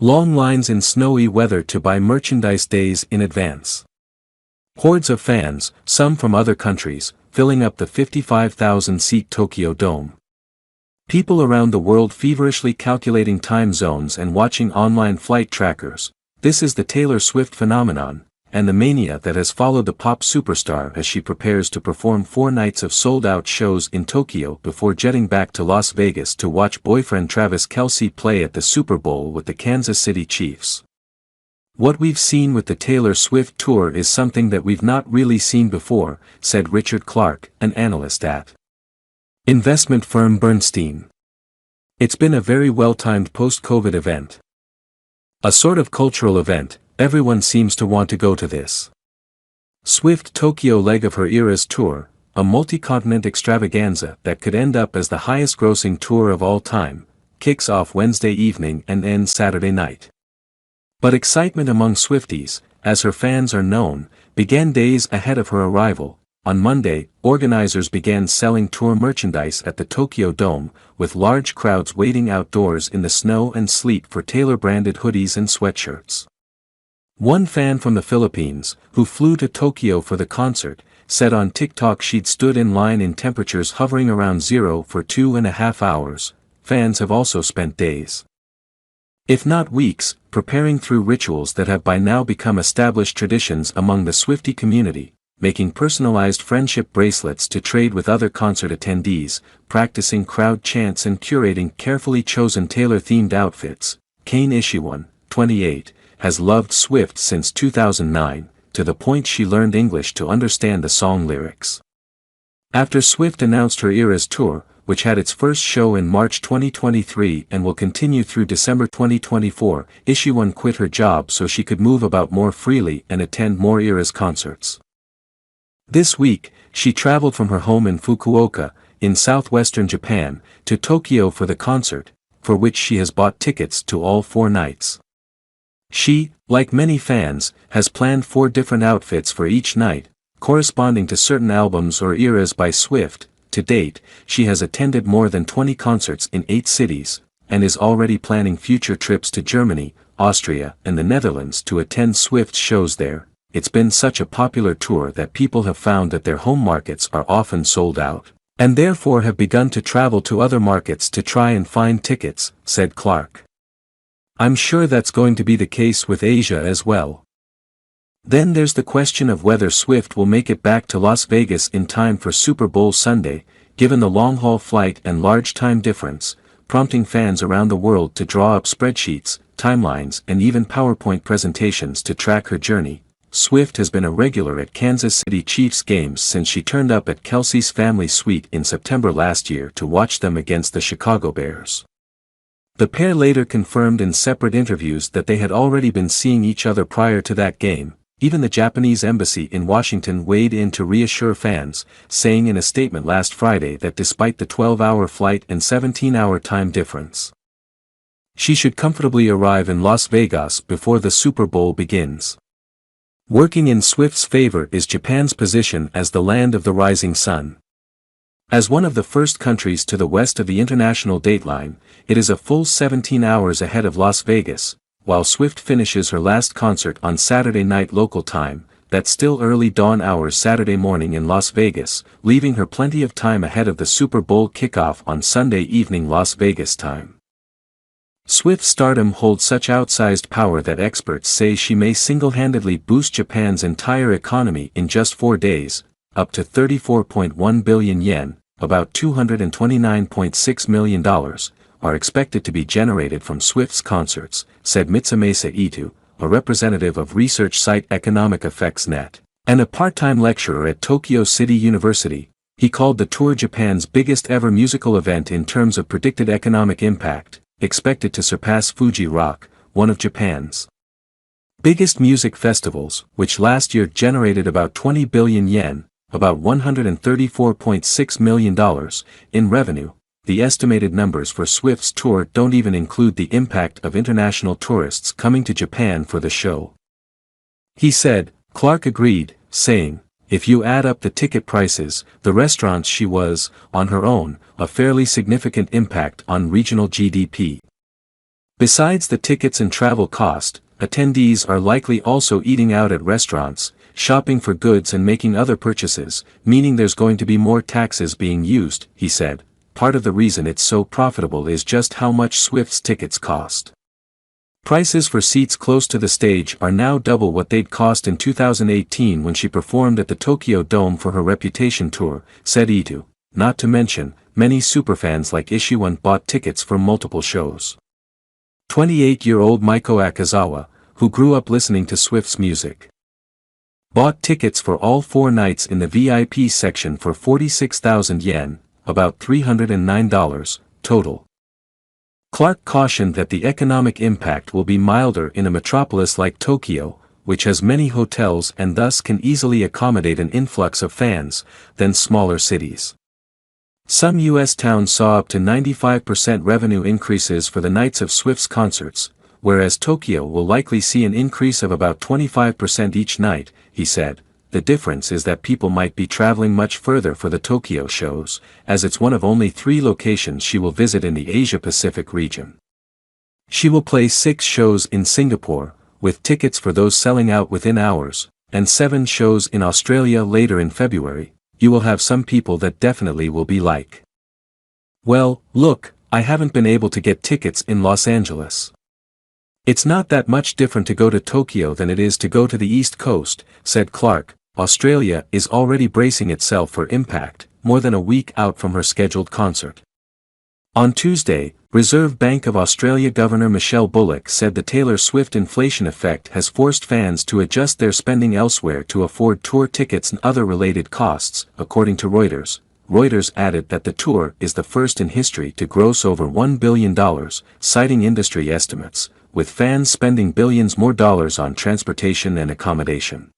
Long lines in snowy weather to buy merchandise days in advance. Hordes of fans, some from other countries, filling up the 55,000-seat Tokyo Dome. People around the world feverishly calculating time zones and watching online flight trackers. This is the Taylor Swift phenomenon, and the mania that has followed the pop superstar as she prepares to perform 4 nights of sold-out shows in Tokyo before jetting back to Las Vegas to watch boyfriend Travis Kelce play at the Super Bowl with the Kansas City Chiefs. What we've seen with the Taylor Swift tour is something that we've not really seen before, said Richard Clark, an analyst at investment firm Bernstein. It's been a very well-timed post-COVID event. A sort of cultural event. Everyone seems to want to go to this. Swift Tokyo leg of her Eras tour, a multi-continent extravaganza that could end up as the highest-grossing tour of all time, kicks off Wednesday evening and ends Saturday night. But excitement among Swifties, as her fans are known, began days ahead of her arrival. On Monday, organizers began selling tour merchandise at the Tokyo Dome, with large crowds waiting outdoors in the snow and sleet for Taylor-branded hoodies and sweatshirts. One fan from the Philippines, who flew to Tokyo for the concert, said on TikTok she'd stood in line in temperatures hovering around zero for 2.5 hours. Fans have also spent days, if not weeks, preparing through rituals that have by now become established traditions among the Swiftie community, making personalized friendship bracelets to trade with other concert attendees, practicing crowd chants and curating carefully chosen Taylor-themed outfits. Kane Ishiwan, 28, has loved Swift since 2009, to the point she learned English to understand the song lyrics. After Swift announced her Eras tour, which had its first show in March 2023 and will continue through December 2024, Ishiwan quit her job so she could move about more freely and attend more Eras concerts. This week, she traveled from her home in Fukuoka, in southwestern Japan, to Tokyo for the concert, for which she has bought tickets to all 4 nights. She, like many fans, has planned 4 different outfits for each night, corresponding to certain albums or eras by Swift. To date, she has attended more than 20 concerts in 8 cities, and is already planning future trips to Germany, Austria, and the Netherlands to attend Swift's shows there. It's been such a popular tour that people have found that their home markets are often sold out, and therefore have begun to travel to other markets to try and find tickets, said Clark. I'm sure that's going to be the case with Asia as well. Then there's the question of whether Swift will make it back to Las Vegas in time for Super Bowl Sunday, given the long-haul flight and large time difference, prompting fans around the world to draw up spreadsheets, timelines and even PowerPoint presentations to track her journey. Swift has been a regular at Kansas City Chiefs games since she turned up at Kelce's family suite in September last year to watch them against the Chicago Bears. The pair later confirmed in separate interviews that they had already been seeing each other prior to that game. Even the Japanese embassy in Washington weighed in to reassure fans, saying in a statement last Friday that despite the 12-hour flight and 17-hour time difference, she should comfortably arrive in Las Vegas before the Super Bowl begins. Working in Swift's favor is Japan's position as the land of the rising sun. As one of the first countries to the west of the international dateline, it is a full 17 hours ahead of Las Vegas, while Swift finishes her last concert on Saturday night local time, that's still early dawn hours Saturday morning in Las Vegas, leaving her plenty of time ahead of the Super Bowl kickoff on Sunday evening Las Vegas time. Swift's stardom holds such outsized power that experts say she may single-handedly boost Japan's entire economy in just 4 days, up to 34.1 billion yen, about $229.6 million, are expected to be generated from Swift's concerts, said Mitsumasa Ito, a representative of research site Economic Effects Net, and a part-time lecturer at Tokyo City University. He called the tour Japan's biggest ever musical event in terms of predicted economic impact, expected to surpass Fuji Rock, one of Japan's biggest music festivals, which last year generated about 20 billion yen, about $134.6 million, in revenue. The estimated numbers for Swift's tour don't even include the impact of international tourists coming to Japan for the show. He said. Clark agreed, saying, if you add up the ticket prices, the restaurants she was, on her own, a fairly significant impact on regional GDP. Besides the tickets and travel cost, attendees are likely also eating out at restaurants, shopping for goods and making other purchases, meaning there's going to be more taxes being used, he said. Part of the reason it's so profitable is just how much Swift's tickets cost. Prices for seats close to the stage are now double what they'd cost in 2018 when she performed at the Tokyo Dome for her Reputation tour, said Itu. Not to mention, many superfans like Ishiwan bought tickets for multiple shows. 28-year-old Maiko Akazawa, who grew up listening to Swift's music, bought tickets for all 4 nights in the VIP section for 46,000 yen, about $309, total. Clark cautioned that the economic impact will be milder in a metropolis like Tokyo, which has many hotels and thus can easily accommodate an influx of fans, than smaller cities. Some U.S. towns saw up to 95% revenue increases for the nights of Swift's concerts, whereas Tokyo will likely see an increase of about 25% each night, he said. The difference is that people might be traveling much further for the Tokyo shows, as it's one of only 3 locations she will visit in the Asia-Pacific region. She will play 6 shows in Singapore, with tickets for those selling out within hours, and 7 shows in Australia later in February. You will have some people that definitely will be like, "Well, look, I haven't been able to get tickets in Los Angeles." It's not that much different to go to Tokyo than it is to go to the East Coast, said Clark. Australia is already bracing itself for impact, more than a week out from her scheduled concert. On Tuesday, Reserve Bank of Australia Governor Michelle Bullock said the Taylor Swift inflation effect has forced fans to adjust their spending elsewhere to afford tour tickets and other related costs, according to Reuters. Reuters added that the tour is the first in history to gross over $1 billion, citing industry estimates, with fans spending billions more dollars on transportation and accommodation.